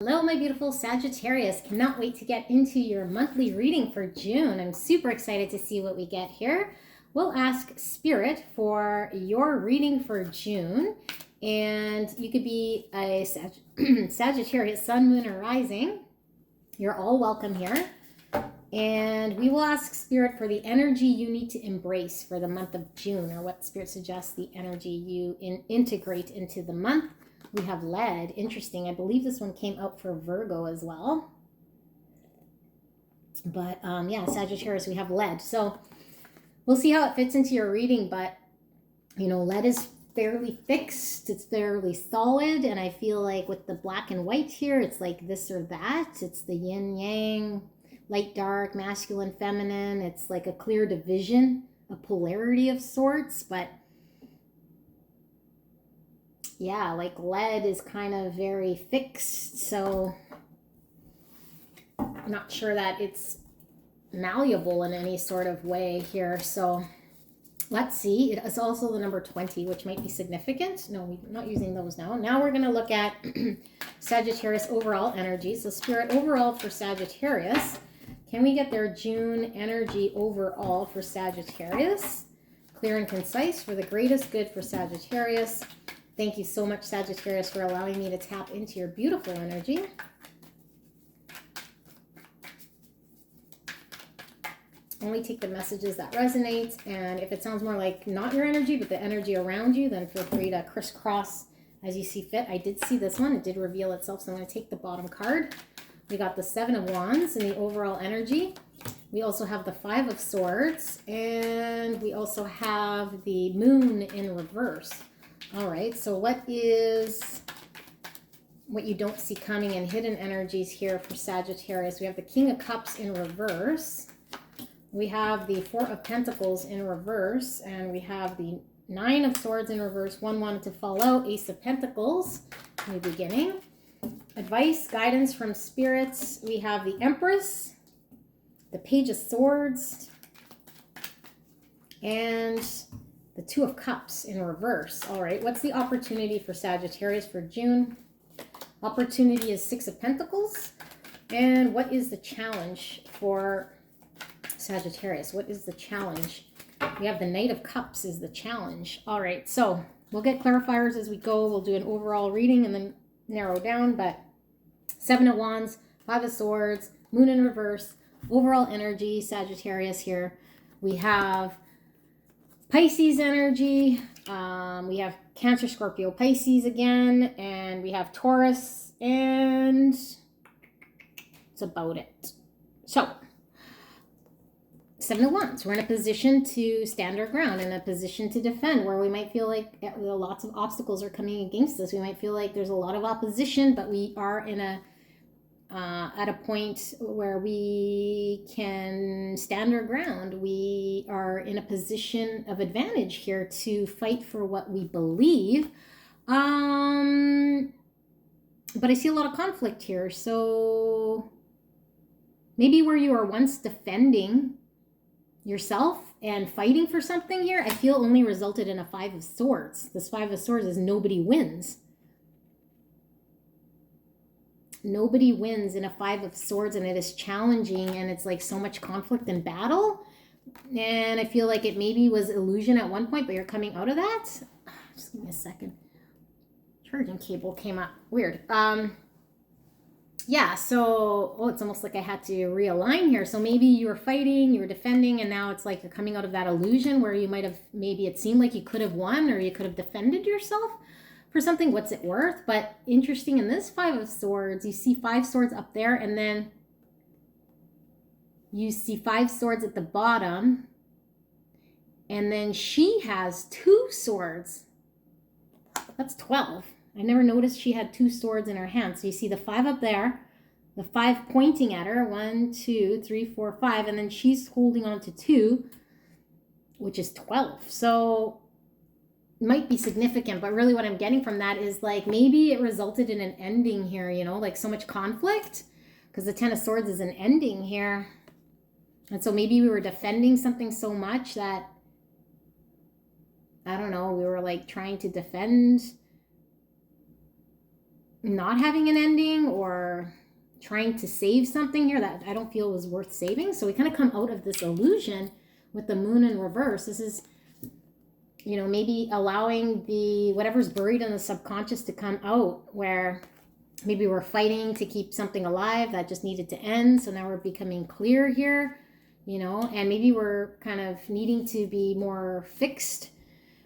Hello, my beautiful Sagittarius. Cannot wait to get into your monthly reading for June. I'm super excited to see what we get here. We'll ask Spirit for your reading for June. And you could be a Sagittarius, Sun, Moon, or Rising. You're all welcome here. And we will ask Spirit for the energy you need to embrace for the month of June, or what Spirit suggests the energy you integrate into the month. We have lead. Interesting. I believe this one came out for Virgo as well. But yeah, Sagittarius, we have lead. So we'll see how it fits into your reading. But, you know, lead is fairly fixed. It's fairly solid. And I feel like with the black and white here, it's like this or that. It's the yin yang, light, dark, masculine, feminine. It's like a clear division, a polarity of sorts. But yeah, like lead is kind of very fixed, so I'm not sure that it's malleable in any sort of way here. So let's see. It is also the number 20, which might be significant. No, we're not using those now. Now we're going to look at Sagittarius overall energy. So Spirit overall for Sagittarius. Can we get their June energy overall for Sagittarius? Clear and concise for the greatest good for Sagittarius. Thank you so much, Sagittarius, for allowing me to tap into your beautiful energy. Only take the messages that resonate, and if it sounds more like not your energy, but the energy around you, then feel free to crisscross as you see fit. I did see this one. It did reveal itself, so I'm going to take the bottom card. We got the Seven of Wands in the overall energy. We also have the Five of Swords, and we also have the Moon in reverse. All right, so what is what you don't see coming in hidden energies here for Sagittarius? We have the King of Cups in reverse. We have the Four of Pentacles in reverse, and we have the Nine of Swords in reverse. One wanted to fall out, Ace of Pentacles in the beginning. Advice, guidance from spirits. We have the Empress, the Page of Swords, and the Two of Cups in reverse. All right, what's the opportunity for Sagittarius for June? Opportunity is Six of Pentacles. And what is the challenge for Sagittarius? What is the challenge? We have the Knight of Cups is the challenge. All right, so we'll get clarifiers as we go. We'll do an overall reading and then narrow down. But Seven of Wands, Five of Swords, Moon in reverse, overall energy, Sagittarius here. We have Pisces energy, we have Cancer, Scorpio, Pisces again, and we have Taurus, and that's about it. So, Seven of Wands, we're in a position to stand our ground, in a position to defend, where we might feel like lots of obstacles are coming against us. We might feel like there's a lot of opposition, but we are in a at a point where we can stand our ground. We are in a position of advantage here to fight for what we believe. But I see a lot of conflict here. So maybe where you were once defending yourself and fighting for something here, I feel only resulted in a Five of Swords. This Five of Swords is nobody wins. Nobody wins in a Five of Swords, and it is challenging, and it's like so much conflict and battle. And I feel like it maybe was illusion at one point, but you're coming out of that. Just give me a second. Charging cable came up. Weird. Yeah, so, it's almost like I had to realign here. So maybe you were fighting, you were defending, and now it's like you're coming out of that illusion where you might have, maybe it seemed like you could have won, or you could have defended yourself for something. What's it worth? But interesting, in this Five of Swords, you see Five Swords up there, and then you see Five Swords at the bottom, and then she has Two Swords. That's 12. I never noticed she had Two Swords in her hand. So you see the Five up there, the Five pointing at her, 1, 2, 3, 4, 5, and then she's holding on to Two, which is 12. So might be significant, but really what I'm getting from that is like maybe it resulted in an ending here, you know, like so much conflict, because the Ten of Swords is an ending here. And so maybe we were defending something so much that, I don't know, we were like trying to defend not having an ending or trying to save something here that I don't feel was worth saving. So we kind of come out of this illusion with the moon in reverse. This is, you know, maybe allowing the whatever's buried in the subconscious to come out, where maybe we're fighting to keep something alive that just needed to end. So now we're becoming clear here, you know, and maybe we're kind of needing to be more fixed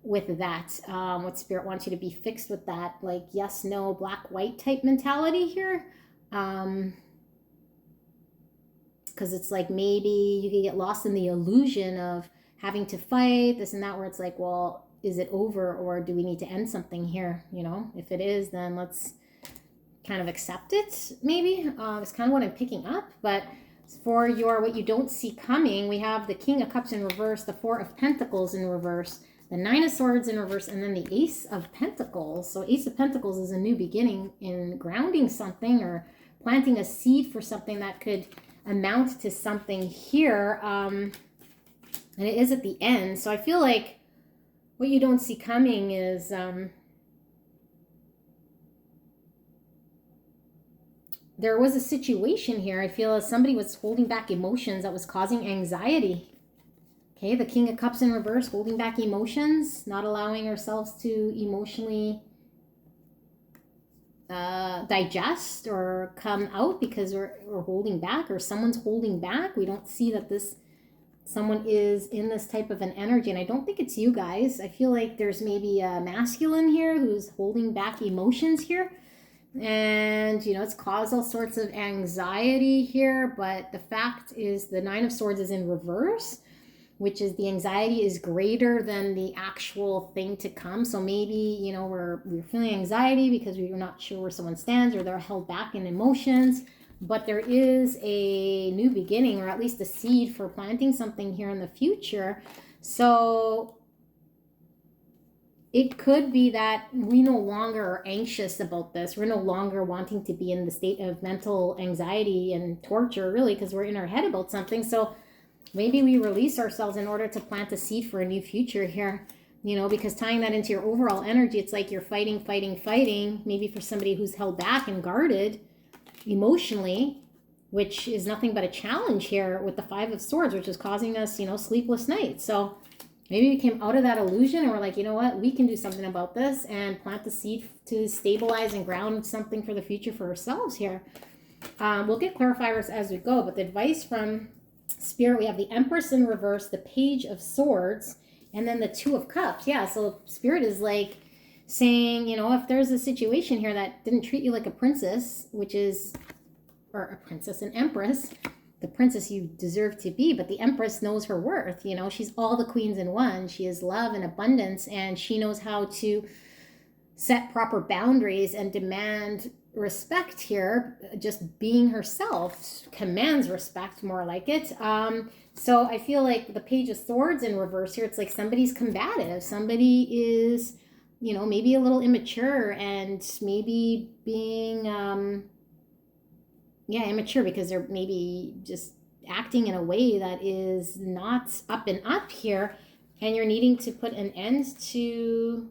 with that. What Spirit wants you to be fixed with that, like yes, no, black, white type mentality here. Because it's like maybe you can get lost in the illusion of having to fight this and that, where it's like, well, is it over or do we need to end something here? You know, if it is, then let's kind of accept it, maybe. It's kind of what I'm picking up. But for your what you don't see coming, we have the King of Cups in reverse, the Four of Pentacles in reverse, the Nine of Swords in reverse, and then the Ace of Pentacles. So Ace of Pentacles is a new beginning in grounding something or planting a seed for something that could amount to something here. And it is at the end. So I feel like what you don't see coming is there was a situation here. I feel as somebody was holding back emotions that was causing anxiety. Okay, the King of Cups in reverse, holding back emotions, not allowing ourselves to emotionally digest or come out because we're holding back, or someone's holding back. We don't see that someone is in this type of an energy, and I don't think it's you guys. I feel like there's maybe a masculine here who's holding back emotions here, and you know, it's caused all sorts of anxiety here. But the fact is the Nine of Swords is in reverse, which is the anxiety is greater than the actual thing to come. So maybe, you know, we're feeling anxiety because we're not sure where someone stands, or they're held back in emotions. But there is a new beginning, or at least a seed for planting something here in the future. So it could be that we no longer are anxious about this. We're no longer wanting to be in the state of mental anxiety and torture, really, because we're in our head about something. So maybe we release ourselves in order to plant a seed for a new future here, you know, because tying that into your overall energy, it's like you're fighting, maybe for somebody who's held back and guarded emotionally, which is nothing but a challenge here with the Five of Swords, which is causing us, you know, sleepless nights. So maybe we came out of that illusion and we're like, you know what, we can do something about this and plant the seed to stabilize and ground something for the future for ourselves here. We'll get clarifiers as we go, but the advice from Spirit, we have the Empress in reverse, the Page of Swords, and then the Two of Cups. Yeah, so Spirit is like saying, you know, if there's a situation here that didn't treat you like a princess, which is, or a princess, an empress, the princess you deserve to be, but the Empress knows her worth. You know, she's all the queens in one. She is love and abundance, and she knows how to set proper boundaries and demand respect here. Just being herself commands respect, more like it. So I feel like the Page of Swords in reverse here, it's like somebody's combative. Somebody is, you know, maybe a little immature, and maybe being, immature because they're maybe just acting in a way that is not up and up here, and you're needing to put an end to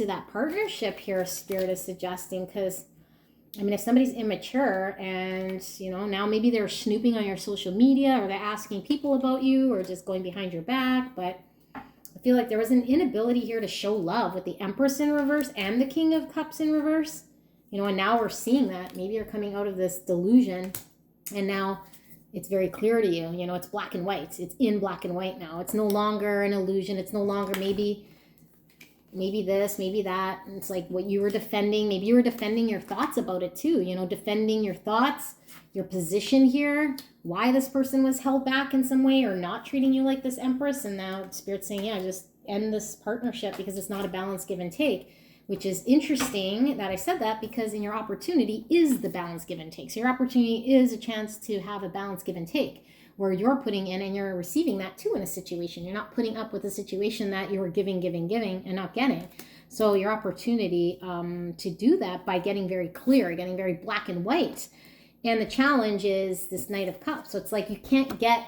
that partnership here, Spirit is suggesting. Because I mean, if somebody's immature and, you know, now maybe they're snooping on your social media, or they're asking people about you, or just going behind your back, but I feel like there was an inability here to show love with the Empress in reverse and the King of Cups in reverse, you know, and now we're seeing that. Maybe you're coming out of this delusion and now it's very clear to you, you know, it's black and white. It's in black and white now. It's no longer an illusion. It's no longer maybe this, maybe that. And it's like what you were defending. Maybe you were defending your thoughts about it too, you know, defending your thoughts, your position here, why this person was held back in some way or not treating you like this Empress. And now Spirit's saying, yeah, just end this partnership because it's not a balanced give and take, which is interesting that I said that, because in your opportunity is the balance give and take. So your opportunity is a chance to have a balance give and take, where you're putting in and you're receiving that too in a situation. You're not putting up with a situation that you were giving and not getting. So your opportunity to do that by getting very clear, getting very black and white. And the challenge is this Knight of Cups. So it's like you can't get,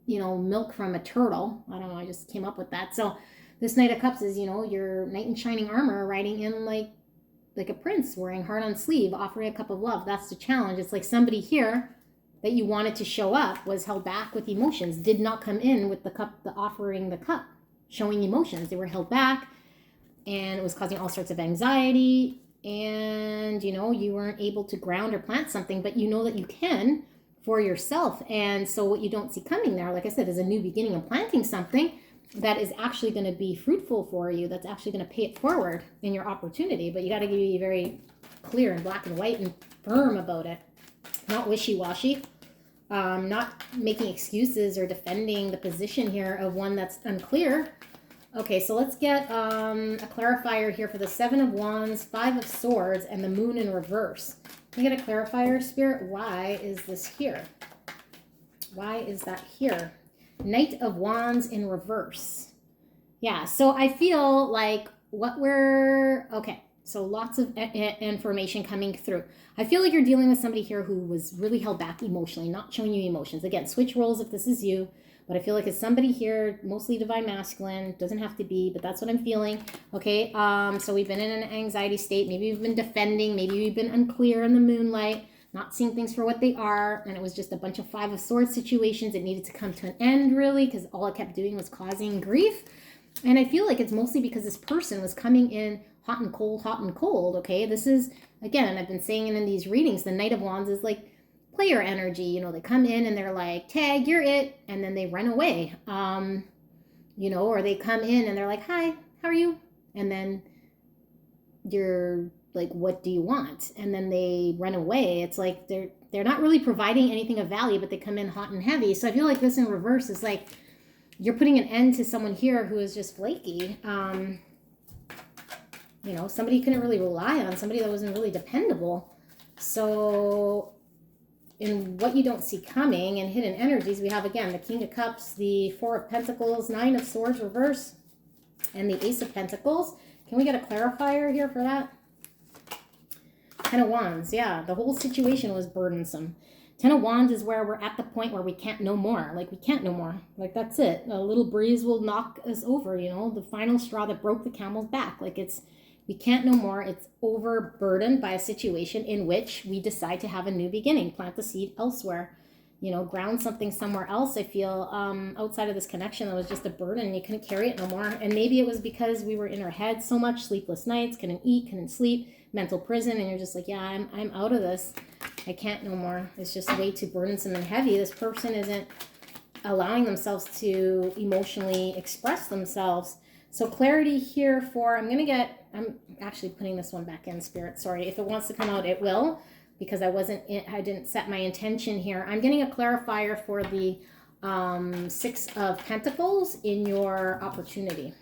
you know, milk from a turtle. I don't know, I just came up with that. So This Knight of Cups is, you know, your knight in shining armor riding in like a prince, wearing heart on sleeve, offering a cup of love. That's the challenge. It's like somebody here that you wanted to show up was held back with emotions, did not come in with the cup, the offering the cup, showing emotions. They were held back, and it was causing all sorts of anxiety. And, you know, you weren't able to ground or plant something, but you know that you can for yourself. And so what you don't see coming there, like I said, is a new beginning and planting something that is actually going to be fruitful for you, that's actually going to pay it forward in your opportunity. But you got to be very clear and black and white and firm about it, not wishy-washy, not making excuses or defending the position here of one that's unclear. Okay, so let's get a clarifier here for the Seven of Wands, Five of Swords, and the Moon in reverse. Can I get a clarifier, Spirit? Why is this here? Why is that here? Knight of Wands in reverse. Yeah, so I feel like okay, so lots of information coming through. I feel like you're dealing with somebody here who was really held back emotionally, not showing you emotions. Again, switch roles if this is you. But I feel like it's somebody here, mostly divine masculine, doesn't have to be, but that's what I'm feeling. Okay, so we've been in an anxiety state. Maybe we've been defending. Maybe we've been unclear in the moonlight, not seeing things for what they are. And it was just a bunch of Five of Swords situations. It needed to come to an end, really, because all it kept doing was causing grief. And I feel like it's mostly because this person was coming in hot and cold, okay? This is, again, I've been saying it in these readings, the Knight of Wands is like player energy. You know, they come in and they're like, tag, you're it, and then they run away. You know, or they come in and they're like, hi, how are you? And then you're like, what do you want? And then they run away. It's like they're not really providing anything of value, but they come in hot and heavy. So I feel like this in reverse is like you're putting an end to someone here who is just flaky. You know, somebody you couldn't really rely on, somebody that wasn't really dependable. So in what you don't see coming and hidden energies, we have, again, the King of Cups, the Four of Pentacles, Nine of Swords reverse, and the Ace of Pentacles. Can we get a clarifier here for that? Ten of Wands. Yeah, the whole situation was burdensome. Ten of Wands is where we're at the point where we can't no more. Like, we can't no more. Like, that's it. A little breeze will knock us over, you know, the final straw that broke the camel's back. Like, we can't no more. It's overburdened by a situation in which we decide to have a new beginning, plant the seed elsewhere, you know, ground something somewhere else. I feel outside of this connection that was just a burden. You couldn't carry it no more. And maybe it was because we were in our head so much, sleepless nights, couldn't eat, couldn't sleep, mental prison, and you're just like, yeah, I'm out of this. I can't no more. It's just way too burdensome and heavy. This person isn't allowing themselves to emotionally express themselves. So clarity here for, I'm actually putting this one back in, Spirit. Sorry. If it wants to come out, it will, because I didn't set my intention here. I'm getting a clarifier for the Six of Pentacles in your opportunity.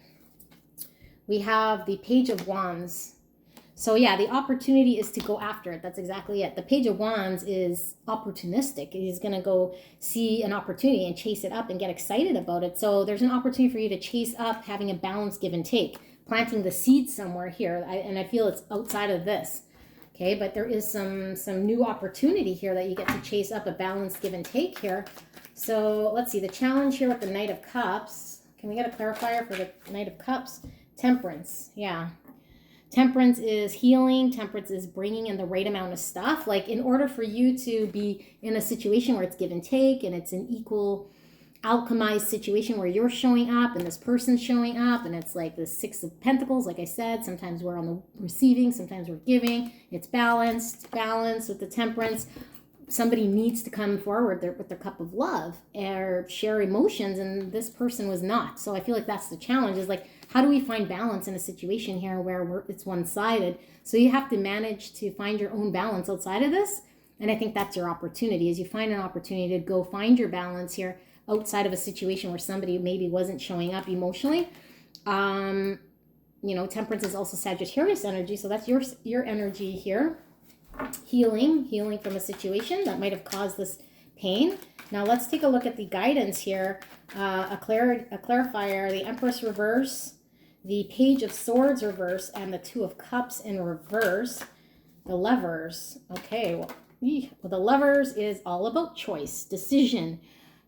We have the Page of Wands. So yeah, the opportunity is to go after it. That's exactly it. The Page of Wands is opportunistic. He's going to go see an opportunity and chase it up and get excited about it. So there's an opportunity for you to chase up having a balanced give and take, planting the seed somewhere here. And I feel it's outside of this. Okay, but there is some new opportunity here that you get to chase up a balanced give and take here. So let's see, the challenge here with the Knight of Cups. Can we get a clarifier for the Knight of Cups? Temperance, yeah. Temperance is healing. Temperance is bringing in the right amount of stuff. Like, in order for you to be in a situation where it's give and take and it's an equal alchemized situation where you're showing up and this person's showing up, and it's like the Six of Pentacles, like I said, sometimes we're on the receiving, sometimes we're giving. It's balanced with the temperance. Somebody needs to come forward with their cup of love or share emotions, and this person was not. So I feel like that's the challenge, is like, how do we find balance in a situation here where it's one-sided? So you have to manage to find your own balance outside of this. And I think that's your opportunity, is you find an opportunity to go find your balance here outside of a situation where somebody maybe wasn't showing up emotionally. You know, temperance is also Sagittarius energy. So that's your energy here. Healing from a situation that might have caused this pain. Now let's take a look at the guidance here. A clarifier, the Empress reverse, the Page of Swords reverse, and the Two of Cups in reverse. The Lovers. Okay, well, the Lovers is all about choice, decision,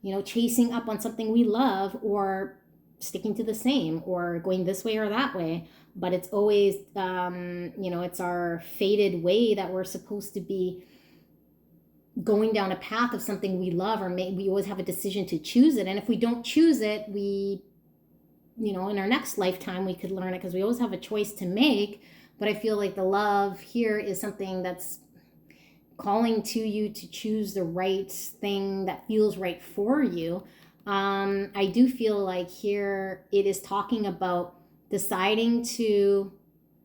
you know, chasing up on something we love, or sticking to the same or going this way or that way, but it's always, it's our fated way that we're supposed to be going down a path of something we love, or we always have a decision to choose it. And if we don't choose it, we, in our next lifetime, we could learn it, because we always have a choice to make. But I feel like the love here is something that's calling to you to choose the right thing that feels right for you. I do feel like here it is talking about deciding to,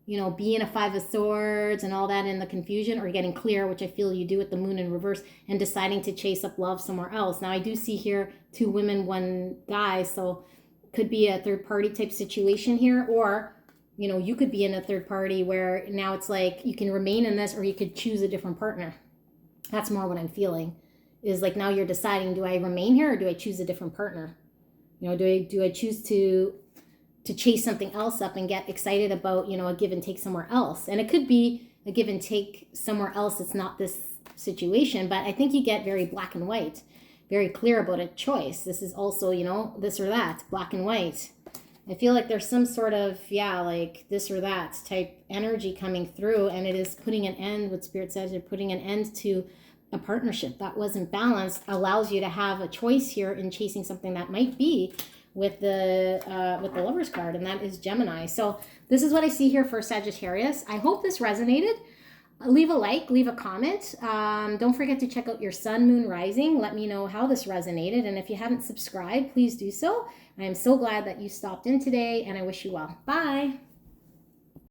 be in a Five of Swords and all that in the confusion, or getting clear, which I feel you do with the Moon in reverse, and deciding to chase up love somewhere else. Now I do see here 2 women, 1 guy, so could be a third party type situation here, or you could be in a third party where now it's like you can remain in this, or you could choose a different partner. That's more what I'm feeling, is like now you're deciding, do I remain here or do I choose a different partner? Do I choose to chase something else up and get excited about, a give and take somewhere else? And it could be a give and take somewhere else. It's not this situation, but I think you get very black and white, very clear about a choice. This is also, this or that, black and white. I feel like there's some sort of, like this or that type energy coming through, and it is putting an end, what Spirit says, they're putting an end to a partnership that wasn't balanced, allows you to have a choice here in chasing something that might be with the Lovers card, and that is Gemini. So this is what I see here for Sagittarius. I hope this resonated. Leave a like, leave a comment. Don't forget to check out your sun, moon, rising. Let me know how this resonated. And if you haven't subscribed, please do so. I am so glad that you stopped in today, and I wish you well. Bye.